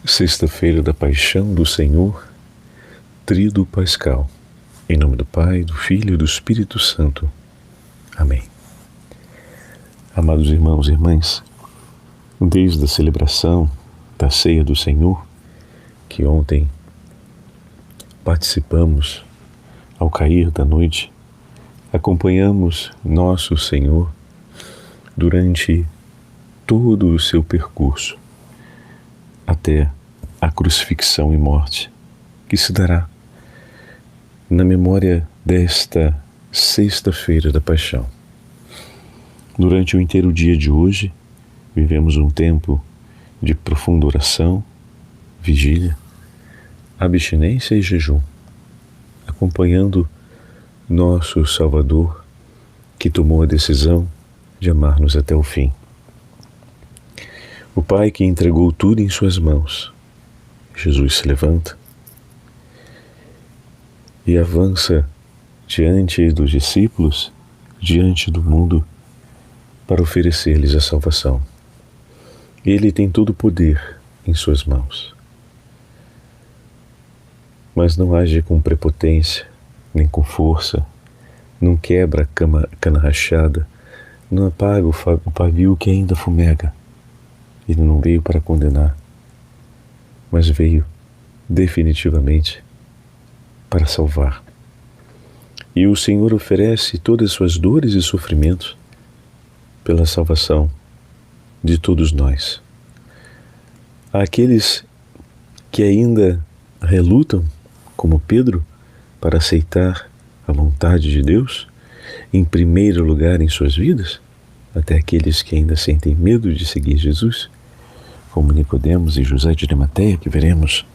Sexta-feira da Paixão do Senhor, Tríduo Pascal. Em nome do Pai, do Filho e do Espírito Santo. Amém. Amados irmãos e irmãs, desde a celebração da Ceia do Senhor, que ontem participamos ao cair da noite, acompanhamos nosso Senhor durante todo o seu percurso, até a crucifixão e morte, que se dará na memória desta Sexta-feira da Paixão. Durante o inteiro dia de hoje, vivemos um tempo de profunda oração, vigília, abstinência e jejum, acompanhando nosso Salvador, que tomou a decisão de amar-nos até o fim. O Pai que entregou tudo em suas mãos. Jesus se levanta e avança diante dos discípulos, diante do mundo, para oferecer-lhes a salvação. Ele tem todo o poder em suas mãos, mas não age com prepotência, nem com força, não quebra a cana rachada, não apaga o pavio que ainda fumega. Ele não veio para condenar, mas veio definitivamente para salvar. E o Senhor oferece todas as suas dores e sofrimentos pela salvação de todos nós. Aqueles que ainda relutam, como Pedro, para aceitar a vontade de Deus em primeiro lugar em suas vidas, até aqueles que ainda sentem medo de seguir Jesus, como Nicodemos e José de Arimateia, que veremos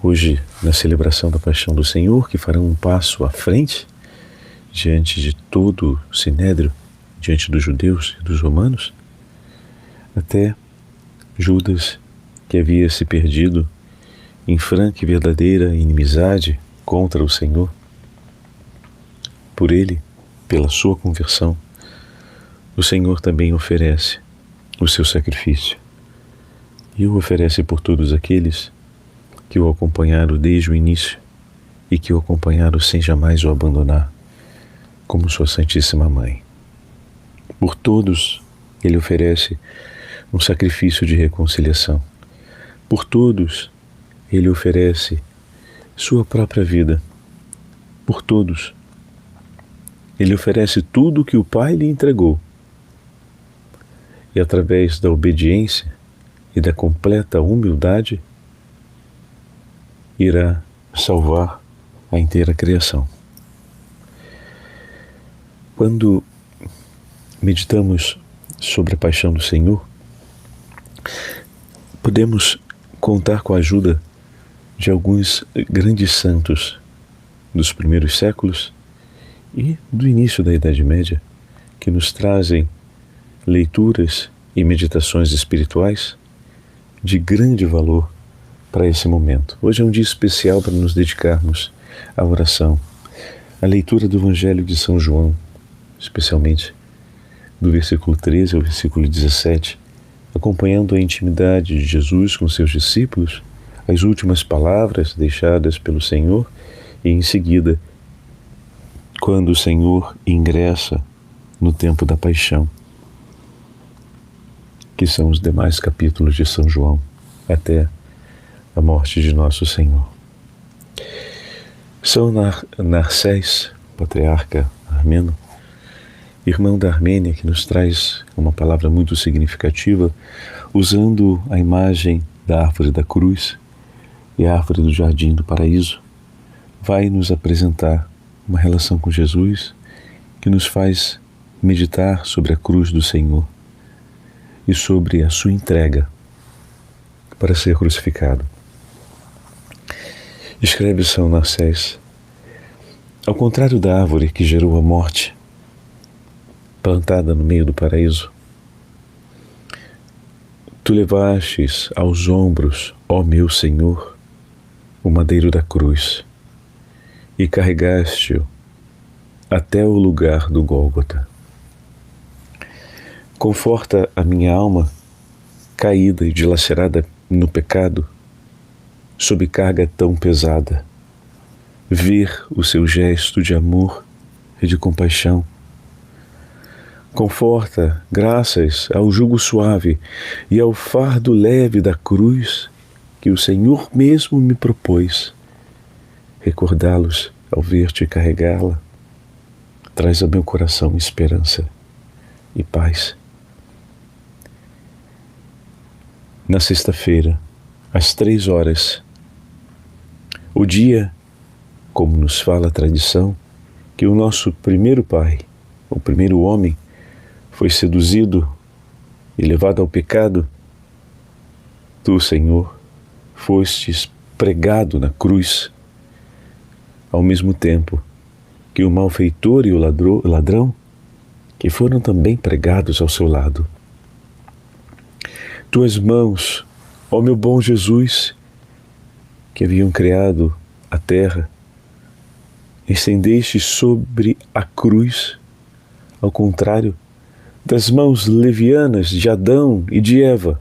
hoje na celebração da Paixão do Senhor, que farão um passo à frente diante de todo o sinédrio, diante dos judeus e dos romanos, até Judas, que havia se perdido em franca e verdadeira inimizade contra o Senhor. Por ele, pela sua conversão, o Senhor também oferece o seu sacrifício, e o oferece por todos aqueles que o acompanharam desde o início e que o acompanharam sem jamais o abandonar, como sua Santíssima Mãe. Por todos ele oferece um sacrifício de reconciliação. Por todos ele oferece sua própria vida. Por todos ele oferece tudo o que o Pai lhe entregou. E através da obediência e da completa humildade, irá salvar a inteira criação. Quando meditamos sobre a paixão do Senhor, podemos contar com a ajuda de alguns grandes santos dos primeiros séculos e do início da Idade Média, que nos trazem leituras e meditações espirituais de grande valor para esse momento. Hoje é um dia especial para nos dedicarmos à oração, à leitura do Evangelho de São João, especialmente do versículo 13 ao versículo 17, acompanhando a intimidade de Jesus com seus discípulos, as últimas palavras deixadas pelo Senhor e em seguida, quando o Senhor ingressa no tempo da paixão, que são os demais capítulos de São João, até a morte de nosso Senhor. São Narcés, patriarca armeno, irmão da Armênia, que nos traz uma palavra muito significativa, usando a imagem da árvore da cruz e a árvore do jardim do paraíso, vai nos apresentar uma relação com Jesus que nos faz meditar sobre a cruz do Senhor e sobre a sua entrega para ser crucificado. Escreve São Narcés: ao contrário da árvore que gerou a morte, plantada no meio do paraíso, tu levastes aos ombros, ó meu Senhor, o madeiro da cruz e carregaste-o até o lugar do Gólgota. Conforta a minha alma caída e dilacerada no pecado, sob carga tão pesada, ver o seu gesto de amor e de compaixão. Conforta, graças ao jugo suave e ao fardo leve da cruz que o Senhor mesmo me propôs. Recordá-los ao ver-te carregá-la traz ao meu coração esperança e paz. Na sexta-feira, às 3h, o dia, como nos fala a tradição, que o nosso primeiro pai, o primeiro homem, foi seduzido e levado ao pecado, tu, Senhor, fostes pregado na cruz, ao mesmo tempo que o malfeitor e o ladrão, que foram também pregados ao seu lado. Tuas mãos, ó meu bom Jesus, que haviam criado a terra, estendeste sobre a cruz, ao contrário das mãos levianas de Adão e de Eva,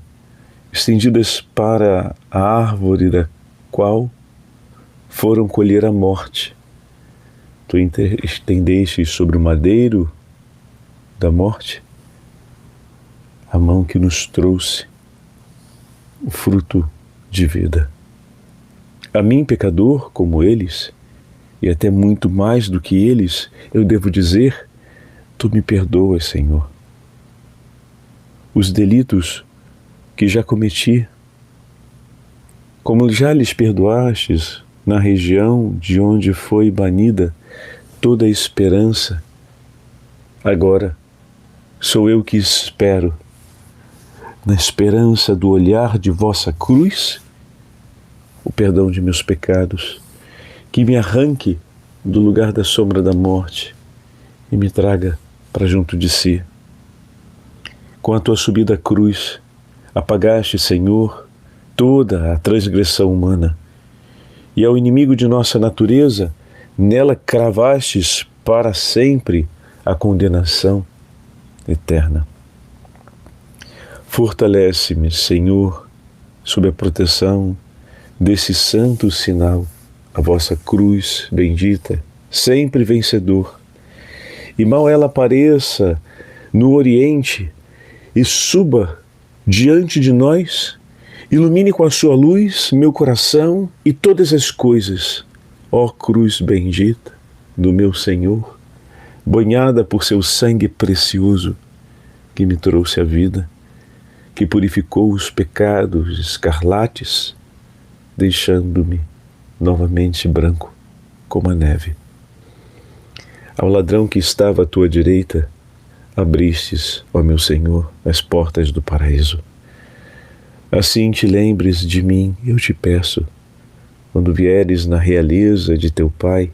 estendidas para a árvore da qual foram colher a morte. Tu estendeste sobre o madeiro da morte a mão que nos trouxe o fruto de vida. A mim, pecador como eles, e até muito mais do que eles, eu devo dizer, tu me perdoas, Senhor. Os delitos que já cometi, como já lhes perdoastes na região de onde foi banida toda a esperança, agora sou eu que espero, na esperança do olhar de vossa cruz, o perdão de meus pecados, que me arranque do lugar da sombra da morte e me traga para junto de si. Com a tua subida à cruz, apagaste, Senhor, toda a transgressão humana, e ao inimigo de nossa natureza, nela cravastes para sempre a condenação eterna. Fortalece-me, Senhor, sob a proteção desse santo sinal, a vossa cruz bendita, sempre vencedor. E mal ela apareça no Oriente e suba diante de nós, ilumine com a sua luz meu coração e todas as coisas, ó cruz bendita do meu Senhor, banhada por seu sangue precioso, que me trouxe a vida, que purificou os pecados escarlates, deixando-me novamente branco como a neve. Ao ladrão que estava à tua direita, abristes, ó meu Senhor, as portas do paraíso. Assim te lembres de mim, eu te peço, quando vieres na realeza de teu Pai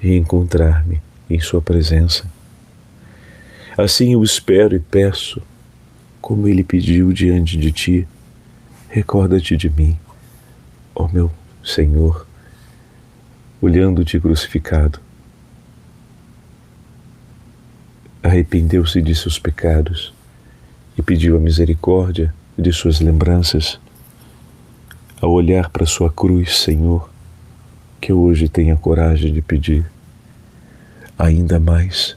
e encontrar-me em sua presença. Assim eu espero e peço, como ele pediu diante de ti, recorda-te de mim, ó meu Senhor, olhando-te crucificado. Arrependeu-se de seus pecados e pediu a misericórdia de suas lembranças. Ao olhar para sua cruz, Senhor, que eu hoje tenha coragem de pedir ainda mais,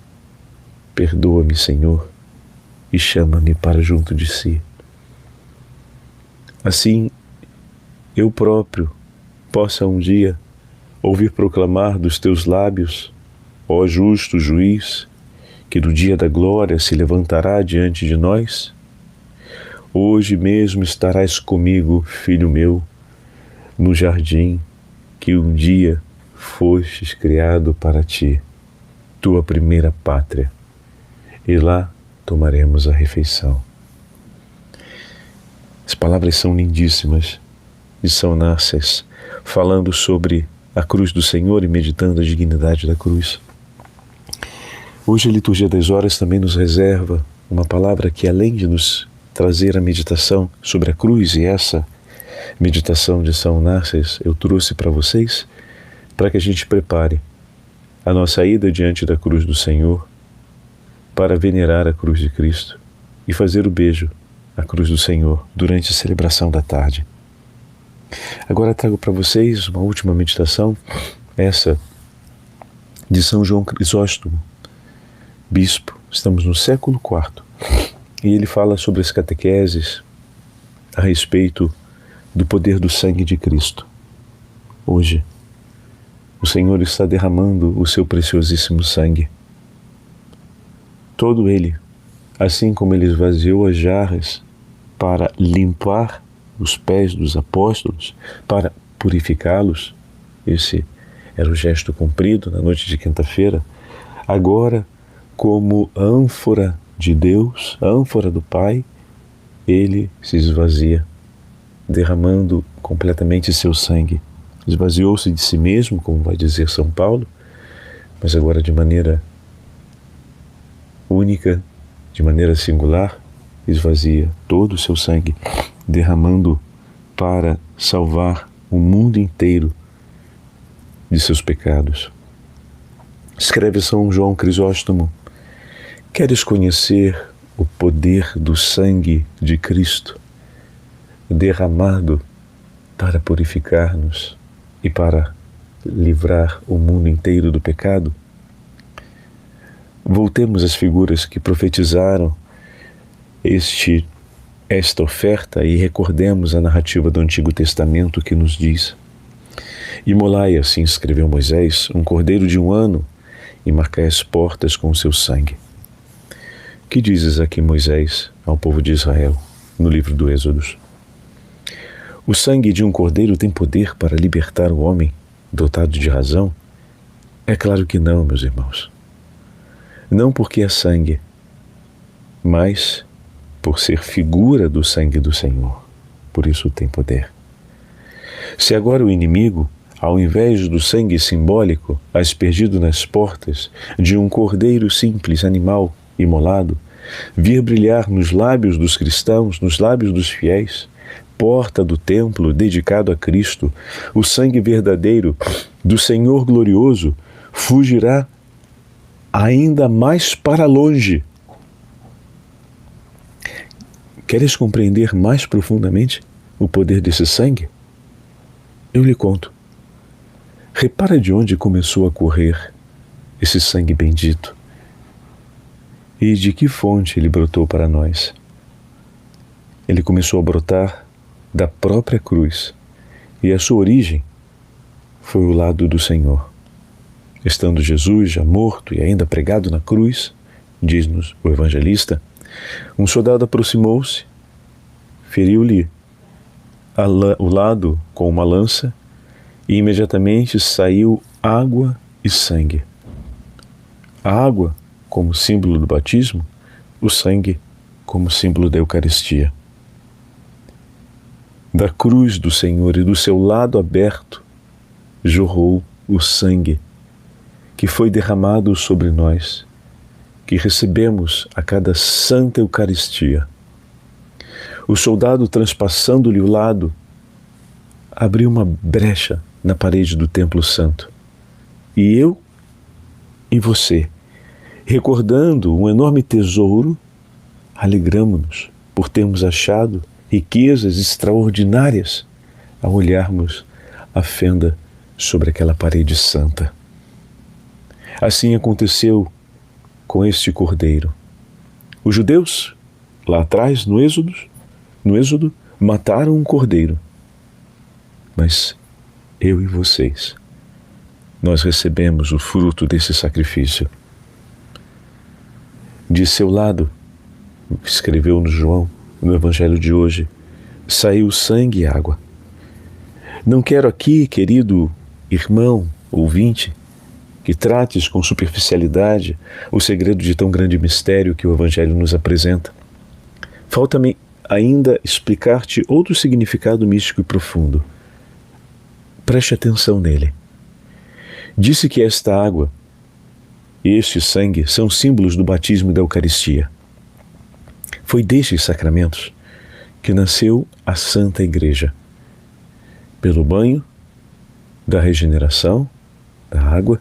perdoa-me, Senhor, e chama-me para junto de si. Assim, eu próprio possa um dia ouvir proclamar dos teus lábios, ó justo juiz, que no dia da glória se levantará diante de nós. Hoje mesmo estarás comigo, filho meu, no jardim que um dia fostes criado para ti, tua primeira pátria, e lá tomaremos a refeição. As palavras são lindíssimas de São Narcés, falando sobre a cruz do Senhor e meditando a dignidade da cruz. Hoje a Liturgia das Horas também nos reserva uma palavra que, além de nos trazer a meditação sobre a cruz, e essa meditação de São Narcés eu trouxe para vocês, para que a gente prepare a nossa ida diante da cruz do Senhor para venerar a cruz de Cristo e fazer o beijo à cruz do Senhor durante a celebração da tarde. Agora trago para vocês uma última meditação, essa de São João Crisóstomo, bispo. Estamos no século IV e ele fala sobre as catequeses a respeito do poder do sangue de Cristo. Hoje, o Senhor está derramando o seu preciosíssimo sangue. Todo ele, assim como ele esvaziou as jarras para limpar os pés dos apóstolos, para purificá-los, esse era o gesto cumprido na noite de quinta-feira, agora, como ânfora de Deus, ânfora do Pai, ele se esvazia, derramando completamente seu sangue. Esvaziou-se de si mesmo, como vai dizer São Paulo, mas agora de maneira única, de maneira singular, esvazia todo o seu sangue, derramando para salvar o mundo inteiro de seus pecados. Escreve São João Crisóstomo: queres conhecer o poder do sangue de Cristo, derramado para purificar-nos e para livrar o mundo inteiro do pecado? Voltemos às figuras que profetizaram esta oferta e recordemos a narrativa do Antigo Testamento que nos diz: imolai, assim escreveu Moisés, um cordeiro de 1 ano e marcai as portas com o seu sangue. Que dizes aqui, Moisés, ao povo de Israel, no livro do Êxodo? O sangue de um cordeiro tem poder para libertar o homem dotado de razão? É claro que não, meus irmãos. Não porque é sangue, mas por ser figura do sangue do Senhor. Por isso tem poder. Se agora o inimigo, ao invés do sangue simbólico aspergido nas portas de um cordeiro simples, animal, imolado, vir brilhar nos lábios dos cristãos, nos lábios dos fiéis, porta do templo dedicado a Cristo, o sangue verdadeiro do Senhor glorioso, fugirá ainda mais para longe. Queres compreender mais profundamente o poder desse sangue? Eu lhe conto. Repara de onde começou a correr esse sangue bendito e de que fonte ele brotou para nós. Ele começou a brotar da própria cruz e a sua origem foi o lado do Senhor. Estando Jesus já morto e ainda pregado na cruz, diz-nos o evangelista, um soldado aproximou-se, feriu-lhe o lado com uma lança e imediatamente saiu água e sangue. A água como símbolo do batismo, o sangue como símbolo da Eucaristia. Da cruz do Senhor e do seu lado aberto jorrou o sangue que foi derramado sobre nós, que recebemos a cada Santa Eucaristia. O soldado, transpassando-lhe o lado, abriu uma brecha na parede do Templo Santo. E eu e você, recordando um enorme tesouro, alegramo-nos por termos achado riquezas extraordinárias ao olharmos a fenda sobre aquela parede santa. Assim aconteceu com este cordeiro. Os judeus, lá atrás, no Êxodo, mataram um cordeiro. Mas eu e vocês, nós recebemos o fruto desse sacrifício. De seu lado, escreveu-nos João, no Evangelho de hoje, saiu sangue e água. Não quero aqui, querido irmão, ouvinte, que trates com superficialidade o segredo de tão grande mistério que o Evangelho nos apresenta. Falta-me ainda explicar-te outro significado místico e profundo. Preste atenção nele. Disse que esta água e este sangue são símbolos do batismo e da Eucaristia. Foi destes sacramentos que nasceu a Santa Igreja, pelo banho da regeneração, da água,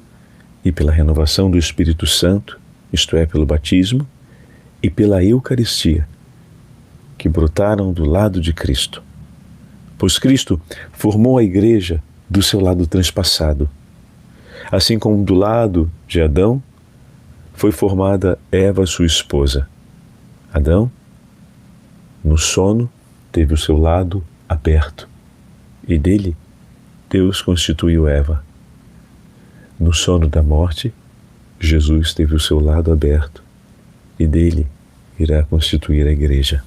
e pela renovação do Espírito Santo, isto é, pelo batismo, e pela Eucaristia, que brotaram do lado de Cristo. pois Cristo formou a igreja do seu lado transpassado. Assim como do lado de Adão foi formada Eva, sua esposa. Adão, no sono, teve o seu lado aberto, e dele Deus constituiu Eva. No sono da morte, Jesus teve o seu lado aberto, e dele irá constituir a igreja.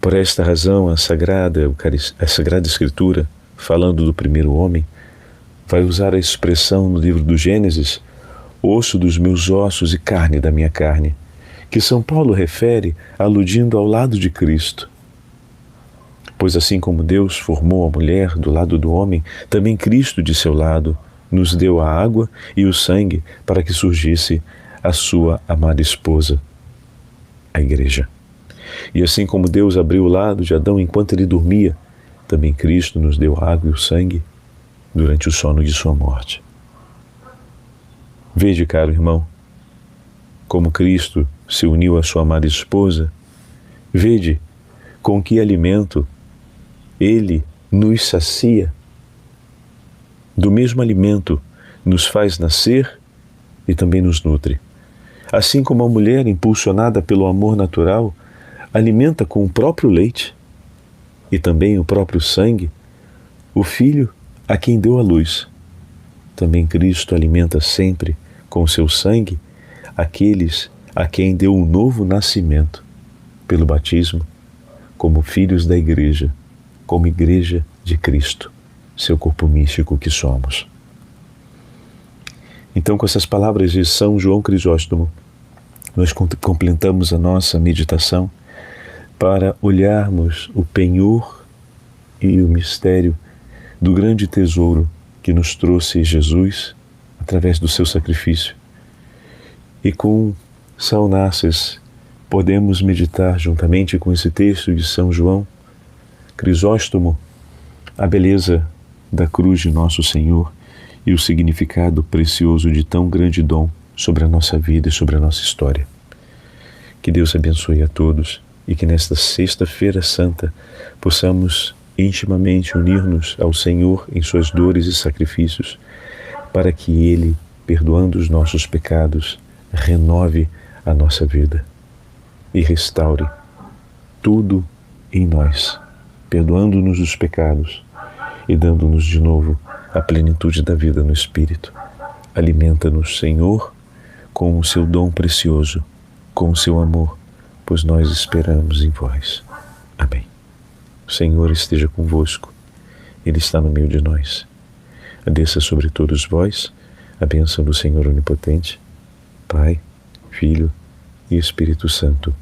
Por esta razão, a Sagrada Escritura, falando do primeiro homem, vai usar a expressão no livro do Gênesis, osso dos meus ossos e carne da minha carne, que São Paulo refere aludindo ao lado de Cristo. Pois assim como Deus formou a mulher do lado do homem, também Cristo de seu lado nos deu a água e o sangue para que surgisse a sua amada esposa, a igreja. E assim como Deus abriu o lado de Adão enquanto ele dormia, também Cristo nos deu a água e o sangue durante o sono de sua morte. Veja, caro irmão, como Cristo se uniu à sua amada esposa. Vede com que alimento Ele nos sacia. Do mesmo alimento nos faz nascer e também nos nutre. Assim como a mulher, impulsionada pelo amor natural, alimenta com o próprio leite e também o próprio sangue o filho a quem deu a luz, também Cristo alimenta sempre com o seu sangue aqueles a quem deu um novo nascimento pelo batismo, como filhos da igreja, como igreja de Cristo, seu corpo místico que somos. Então, com essas palavras de São João Crisóstomo, nós completamos a nossa meditação para olharmos o penhor e o mistério do grande tesouro que nos trouxe Jesus através do seu sacrifício. E com São Narciso podemos meditar juntamente com esse texto de São João Crisóstomo a beleza da cruz de nosso Senhor e o significado precioso de tão grande dom sobre a nossa vida e sobre a nossa história. Que Deus abençoe a todos e que nesta Sexta-feira Santa possamos intimamente unir-nos ao Senhor em suas dores e sacrifícios, para que Ele, perdoando os nossos pecados, renove a nossa vida e restaure tudo em nós, perdoando-nos os pecados e dando-nos de novo a plenitude da vida no Espírito. Alimenta-nos, Senhor, com o seu dom precioso, com o seu amor, pois nós esperamos em vós. Amém. O Senhor esteja convosco, Ele está no meio de nós. Desça sobre todos vós a bênção do Senhor Onipotente, Pai, Filho e Espírito Santo.